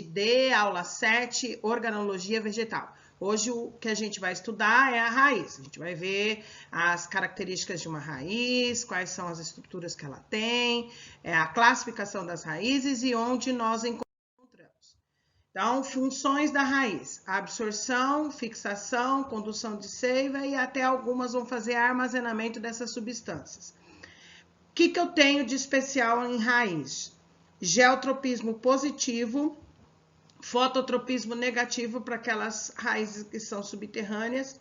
D, aula 7, organologia vegetal. Hoje o que a gente vai estudar é a raiz. A gente vai ver as características de uma raiz, quais são as estruturas que ela tem, a classificação das raízes e onde nós encontramos. Então, funções da raiz: absorção, fixação, condução de seiva e até algumas vão fazer armazenamento dessas substâncias. O que eu tenho de especial em raiz? Geotropismo positivo, fototropismo negativo para aquelas raízes que são subterrâneas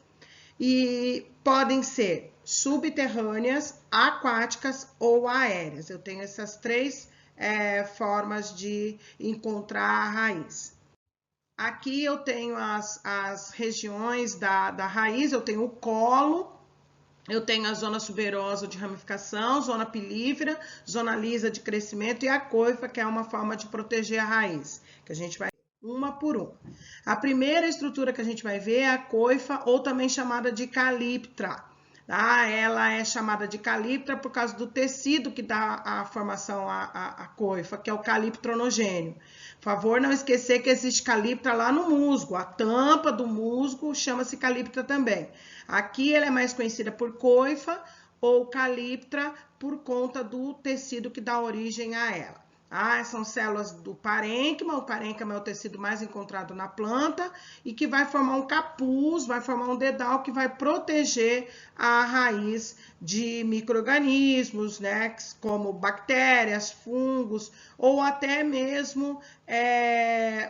e podem ser subterrâneas, aquáticas ou aéreas. Eu tenho essas três formas de encontrar a raiz. Aqui eu tenho as regiões da raiz, eu tenho o colo, eu tenho a zona suberosa de ramificação, zona pilífera, zona lisa de crescimento e a coifa, que é uma forma de proteger a raiz, que a gente vai uma por uma. A primeira estrutura que a gente vai ver é a coifa, ou também chamada de calíptra. Tá? Ela é chamada de calíptra por causa do tecido que dá a formação à coifa, que é o caliptronogênio. Por favor, não esquecer que existe calíptra lá no musgo. A tampa do musgo chama-se calíptra também. Aqui ela é mais conhecida por coifa ou calíptra por conta do tecido que dá origem a ela. São células do parênquima. O parênquima é o tecido mais encontrado na planta e que vai formar um capuz, vai formar um dedal que vai proteger a raiz de micro-organismos, né, como bactérias, fungos ou até mesmo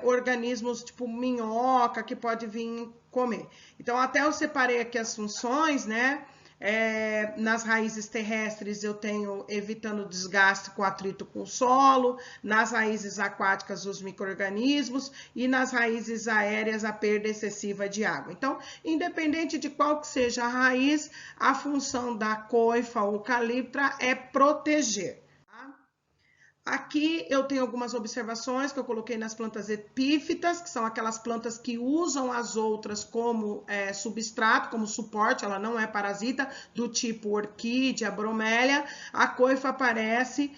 organismos tipo minhoca que pode vir comer. Então, até eu separei aqui as funções, né? Nas raízes terrestres eu tenho evitando desgaste com atrito com o solo, nas raízes aquáticas os micro-organismos e nas raízes aéreas a perda excessiva de água. Então, independente de qual que seja a raiz, a função da coifa ou calíptra é proteger. Aqui eu tenho algumas observações que eu coloquei nas plantas epífitas, que são aquelas plantas que usam as outras como substrato, como suporte, ela não é parasita, do tipo orquídea, bromélia. A coifa aparece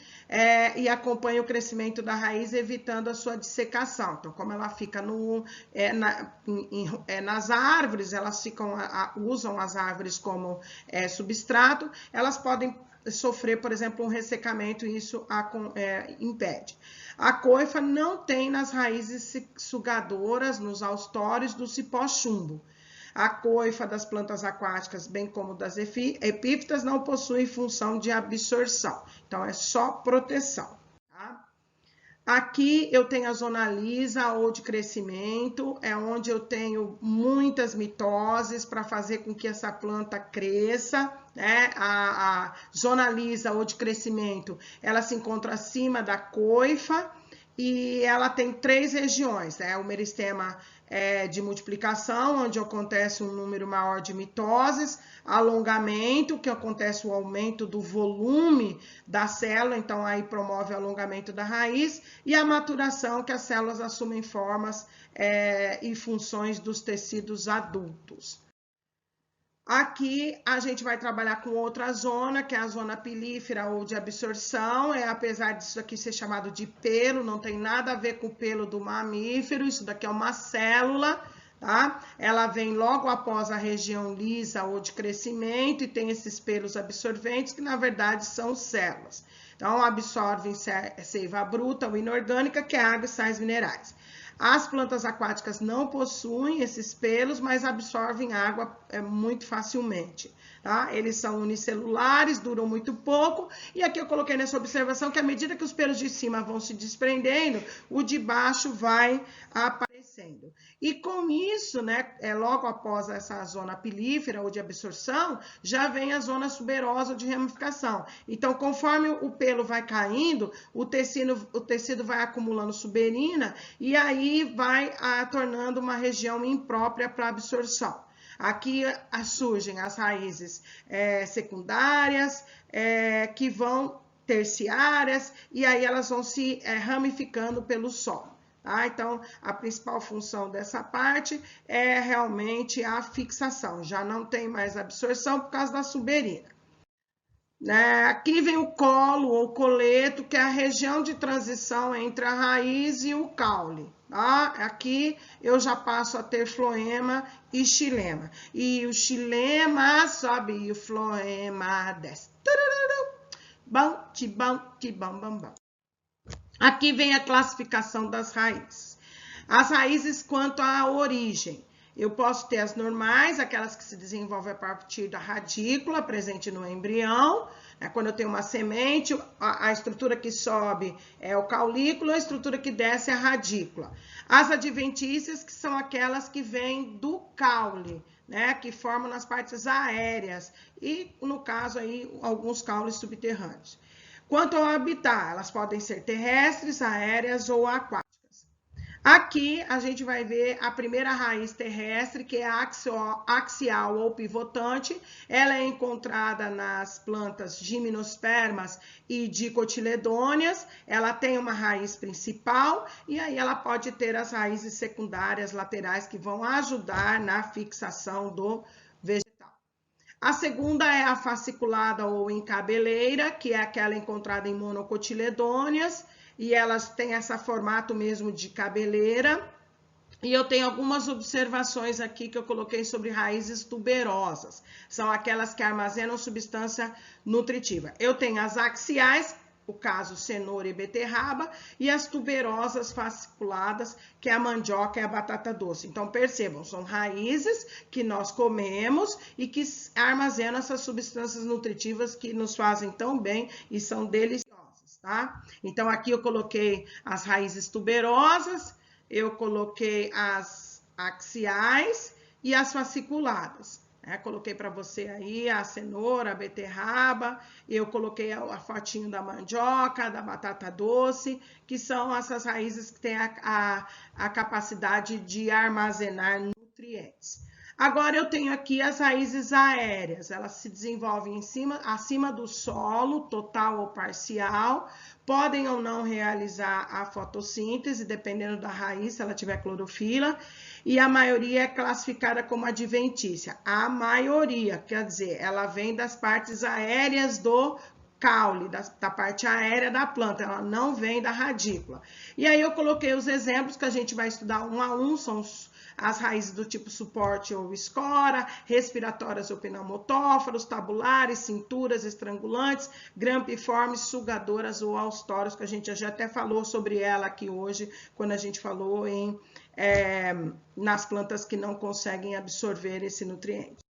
e acompanha o crescimento da raiz, evitando a sua dissecação. Então, como ela fica nas árvores, elas usam as árvores como substrato, elas podem sofrer, por exemplo, um ressecamento e isso impede. A coifa não tem nas raízes sugadoras, nos austórios do cipó-chumbo. A coifa das plantas aquáticas, bem como das epífitas, não possui função de absorção. Então, é só proteção. Tá? Aqui eu tenho a zona lisa ou de crescimento, é onde eu tenho muitas mitoses para fazer com que essa planta cresça, né? A zona lisa ou de crescimento, ela se encontra acima da coifa e ela tem três regiões, né? O meristema de multiplicação, onde acontece um número maior de mitoses, alongamento, que acontece o aumento do volume da célula, então aí promove o alongamento da raiz, e a maturação, que as células assumem formas e funções dos tecidos adultos. Aqui a gente vai trabalhar com outra zona, que é a zona pilífera ou de absorção. Apesar disso aqui ser chamado de pelo, não tem nada a ver com o pelo do mamífero, isso daqui é uma célula, tá? Ela vem logo após a região lisa ou de crescimento e tem esses pelos absorventes, que na verdade são células. Então, absorvem seiva bruta ou inorgânica, que é água e sais minerais. As plantas aquáticas não possuem esses pelos, mas absorvem água muito facilmente. Tá? Eles são unicelulares, duram muito pouco. E aqui eu coloquei nessa observação que à medida que os pelos de cima vão se desprendendo, o de baixo vai aparecendo. E com isso, né, logo após essa zona pilífera ou de absorção, já vem a zona suberosa de ramificação. Então, conforme o pelo vai caindo, o tecido vai acumulando suberina e aí vai tornando uma região imprópria para absorção. Aqui surgem as raízes secundárias, que vão terciárias, e aí elas vão se ramificando pelo solo. Tá? Então, a principal função dessa parte é realmente a fixação, já não tem mais absorção por causa da suberina. Aqui vem o colo ou coleto, que é a região de transição entre a raiz e o caule. Tá? Aqui eu já passo a ter floema e xilema. E o xilema sobe e o floema desce. Bam, tibam, tibam, bam, bam. Aqui vem a classificação das raízes. As raízes quanto à origem. Eu posso ter as normais, aquelas que se desenvolvem a partir da radícula presente no embrião. Quando eu tenho uma semente, a estrutura que sobe é o caulículo, a estrutura que desce é a radícula. As adventícias, que são aquelas que vêm do caule, né, que formam nas partes aéreas e, no caso, aí, alguns caules subterrâneos. Quanto ao habitat, elas podem ser terrestres, aéreas ou aquáticas. Aqui a gente vai ver a primeira raiz terrestre, que é axial ou pivotante. Ela é encontrada nas plantas gimnospermas e dicotiledôneas. Ela tem uma raiz principal e aí ela pode ter as raízes secundárias laterais que vão ajudar na fixação do vegetal. A segunda é a fasciculada ou encabeleira, que é aquela encontrada em monocotiledôneas. E elas têm esse formato mesmo de cabeleira. E eu tenho algumas observações aqui que eu coloquei sobre raízes tuberosas. São aquelas que armazenam substância nutritiva. Eu tenho as axiais, o caso cenoura e beterraba, e as tuberosas fasciculadas, que é a mandioca e a batata doce. Então, percebam, são raízes que nós comemos e que armazenam essas substâncias nutritivas que nos fazem tão bem e são deliciosas. Tá? Então, aqui eu coloquei as raízes tuberosas, eu coloquei as axiais e as fasciculadas. Coloquei para você aí a cenoura, a beterraba, eu coloquei a fotinho da mandioca, da batata doce, que são essas raízes que têm a capacidade de armazenar nutrientes. Agora eu tenho aqui as raízes aéreas, elas se desenvolvem acima do solo, total ou parcial, podem ou não realizar a fotossíntese, dependendo da raiz, se ela tiver clorofila, e a maioria é classificada como adventícia. A maioria, quer dizer, ela vem das partes aéreas do caule, da parte aérea da planta, ela não vem da radícula. E aí eu coloquei os exemplos que a gente vai estudar um a um, são as raízes do tipo suporte ou escora, respiratórias ou pneumotóforos, tabulares, cinturas, estrangulantes, grampiformes, sugadoras ou austórios, que a gente já até falou sobre ela aqui hoje, quando a gente falou nas plantas que não conseguem absorver esse nutriente.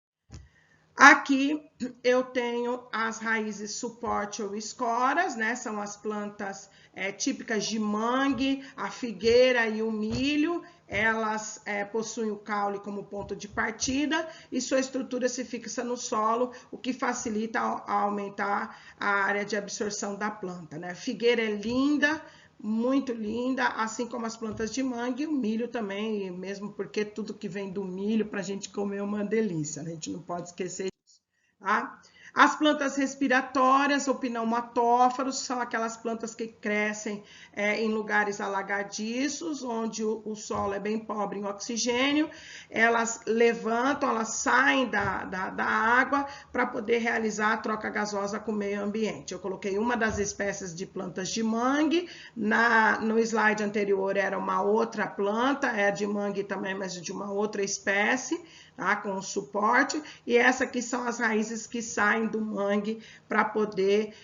Aqui eu tenho as raízes suporte ou escoras, né? São as plantas típicas de mangue, a figueira e o milho. Elas possuem o caule como ponto de partida e sua estrutura se fixa no solo, o que facilita aumentar a área de absorção da planta, né? Figueira é linda, muito linda, assim como as plantas de mangue, o milho também, mesmo porque tudo que vem do milho para a gente comer é uma delícia, né? A gente não pode esquecer disso, tá? As plantas respiratórias ou pneumatóforos são aquelas plantas que crescem em lugares alagadiços, onde o solo é bem pobre em oxigênio. Elas levantam, elas saem da água para poder realizar a troca gasosa com o meio ambiente. Eu coloquei uma das espécies de plantas de mangue. No slide anterior era uma outra planta, é de mangue também, mas de uma outra espécie. Tá, com suporte, e essa aqui são as raízes que saem do mangue para poder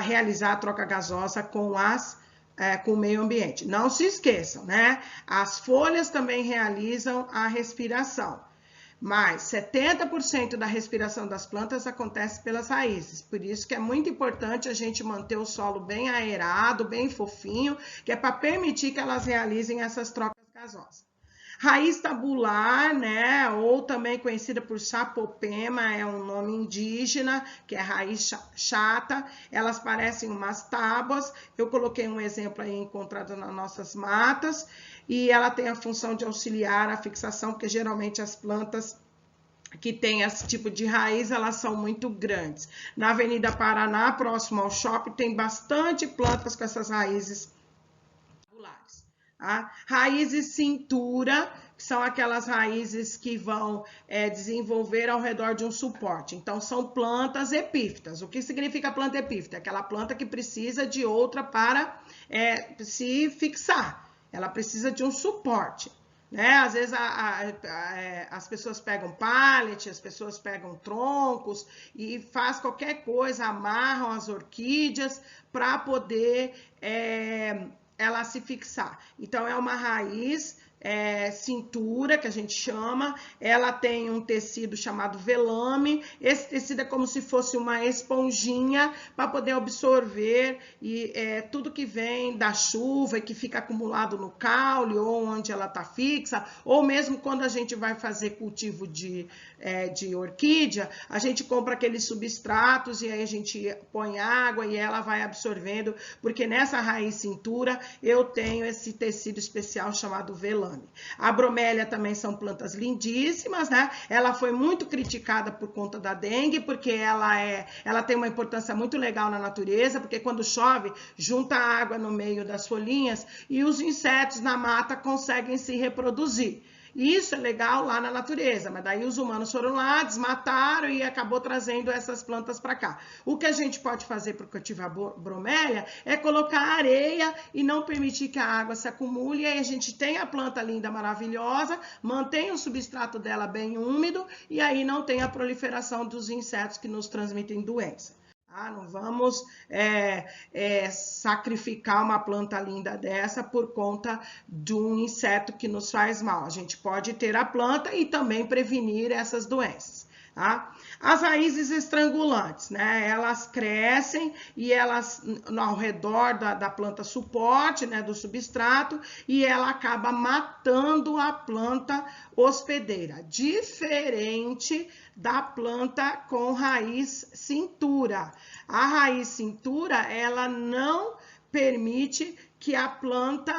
realizar a troca gasosa com o meio ambiente. Não se esqueçam, né? As folhas também realizam a respiração, mas 70% da respiração das plantas acontece pelas raízes, por isso que é muito importante a gente manter o solo bem aerado, bem fofinho, que é para permitir que elas realizem essas trocas gasosas. Raiz tabular, né, ou também conhecida por sapopema, é um nome indígena, que é raiz chata, elas parecem umas tábuas, eu coloquei um exemplo aí encontrado nas nossas matas, e ela tem a função de auxiliar a fixação, porque geralmente as plantas que têm esse tipo de raiz, elas são muito grandes. Na Avenida Paraná, próximo ao shopping, tem bastante plantas com essas raízes tabulares. Tá? Raízes cintura, que são aquelas raízes que vão desenvolver ao redor de um suporte. Então, são plantas epífitas. O que significa planta epífita? Aquela planta que precisa de outra para se fixar. ela precisa de um suporte. Né? Às vezes as pessoas pegam pallet, as pessoas pegam troncos e faz qualquer coisa, amarram as orquídeas para poder ela se fixar. Então, é uma raiz cintura, que a gente chama, ela tem um tecido chamado velame, esse tecido é como se fosse uma esponjinha para poder absorver tudo que vem da chuva e que fica acumulado no caule ou onde ela está fixa, ou mesmo quando a gente vai fazer cultivo de orquídea, a gente compra aqueles substratos e aí a gente põe água e ela vai absorvendo, porque nessa raiz cintura eu tenho esse tecido especial chamado velame. A bromélia também são plantas lindíssimas, né? Ela foi muito criticada por conta da dengue, porque ela tem uma importância muito legal na natureza, porque quando chove, junta água no meio das folhinhas e os insetos na mata conseguem se reproduzir. Isso é legal lá na natureza, mas daí os humanos foram lá, desmataram e acabou trazendo essas plantas para cá. O que a gente pode fazer para cultivar bromélia é colocar areia e não permitir que a água se acumule, e aí a gente tem a planta linda, maravilhosa, mantém o substrato dela bem úmido e aí não tem a proliferação dos insetos que nos transmitem doença. Não vamos sacrificar uma planta linda dessa por conta de um inseto que nos faz mal. A gente pode ter a planta e também prevenir essas doenças. Tá? As raízes estrangulantes, né? Elas crescem e elas ao redor da planta suporte, né? Do substrato, e ela acaba matando a planta hospedeira, diferente da planta com raiz cintura. A raiz cintura, ela não permite que a planta,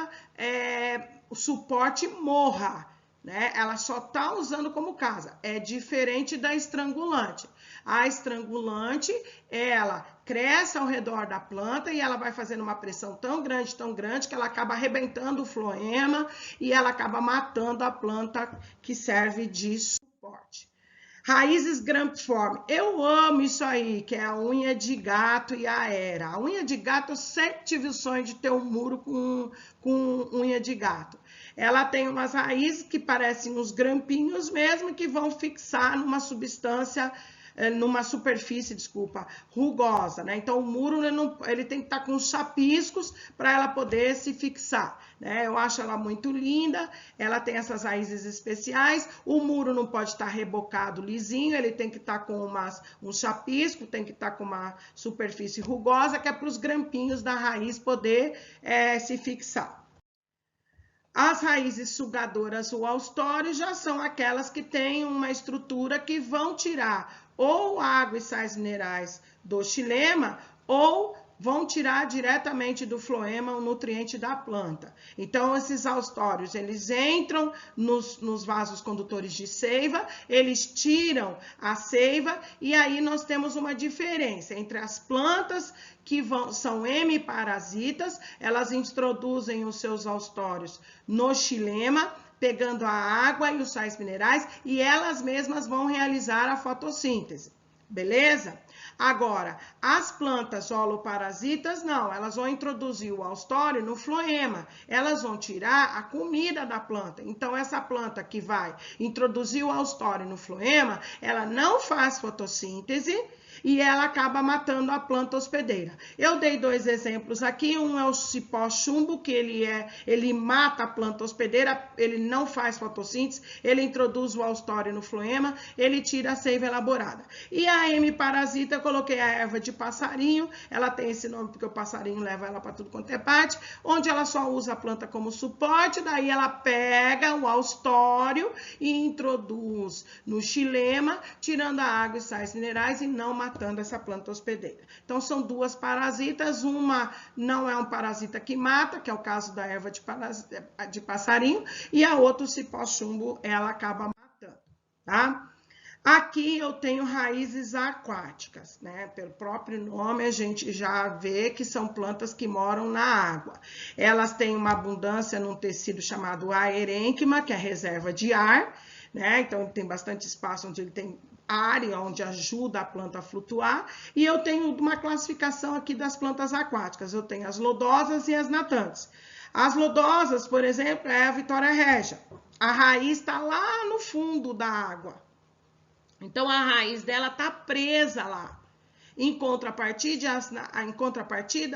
o suporte morra. Né? Ela só está usando como casa. É diferente da estrangulante. A estrangulante, ela cresce ao redor da planta e ela vai fazendo uma pressão tão grande, que ela acaba arrebentando o floema e ela acaba matando a planta que serve de suporte. Raízes grampiformes. Eu amo isso aí, que é a unha de gato e a era. A unha de gato, eu sempre tive o sonho de ter um muro com unha de gato. Ela tem umas raízes que parecem uns grampinhos mesmo, que vão fixar numa substância, numa superfície, rugosa, né? Então, o muro ele tem que estar com chapiscos para ela poder se fixar, né? Eu acho ela muito linda, ela tem essas raízes especiais, o muro não pode estar rebocado lisinho, ele tem que estar com um chapisco, tem que estar com uma superfície rugosa, que é para os grampinhos da raiz poder se fixar. As raízes sugadoras ou austórios já são aquelas que têm uma estrutura que vão tirar ou água e sais minerais do xilema ou vão tirar diretamente do floema o nutriente da planta. Então, esses austórios, eles entram nos vasos condutores de seiva, eles tiram a seiva e aí nós temos uma diferença entre as plantas que são hemiparasitas, elas introduzem os seus austórios no xilema, pegando a água e os sais minerais, e elas mesmas vão realizar a fotossíntese. Beleza? Agora, as plantas holoparasitas, não, elas vão introduzir o austório no floema, elas vão tirar a comida da planta. Então, essa planta que vai introduzir o austório no floema, ela não faz fotossíntese, e ela acaba matando a planta hospedeira. Eu dei dois exemplos aqui, um é o cipó chumbo, que ele mata a planta hospedeira, ele não faz fotossíntese, ele introduz o austório no floema, ele tira a seiva elaborada. E a hemiparasita, eu coloquei a erva de passarinho, ela tem esse nome porque o passarinho leva ela para tudo quanto é parte, onde ela só usa a planta como suporte, daí ela pega o austório e introduz no xilema, tirando a água e sais minerais e não matando essa planta hospedeira. Então, são duas parasitas, uma não é um parasita que mata, que é o caso da erva de passarinho, e a outra, o cipó chumbo, ela acaba matando, tá? Aqui eu tenho raízes aquáticas, né? Pelo próprio nome a gente já vê que são plantas que moram na água. Elas têm uma abundância num tecido chamado aerênquima, que é reserva de ar, né? Então, ele tem bastante espaço onde ele tem área onde ajuda a planta a flutuar, e eu tenho uma classificação aqui das plantas aquáticas, eu tenho as lodosas e as natantes. As lodosas, por exemplo, é a Vitória Régia. A raiz está lá no fundo da água. Então, a raiz dela está presa lá. Em contrapartida,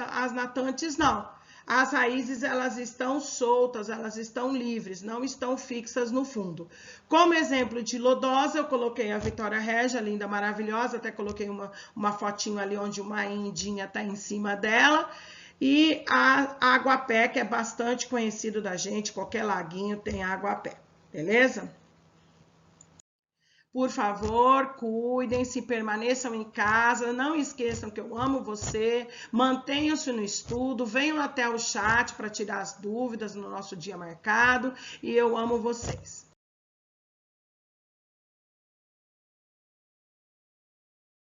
as natantes não. As raízes, elas estão soltas, elas estão livres, não estão fixas no fundo. Como exemplo de lodosa, eu coloquei a Vitória Régia, linda, maravilhosa, até coloquei uma fotinho ali onde uma indinha está em cima dela. E a aguapé, que é bastante conhecido da gente, qualquer laguinho tem aguapé, beleza? Por favor, cuidem-se, permaneçam em casa, não esqueçam que eu amo você, mantenham-se no estudo, venham até o chat para tirar as dúvidas no nosso dia marcado e eu amo vocês.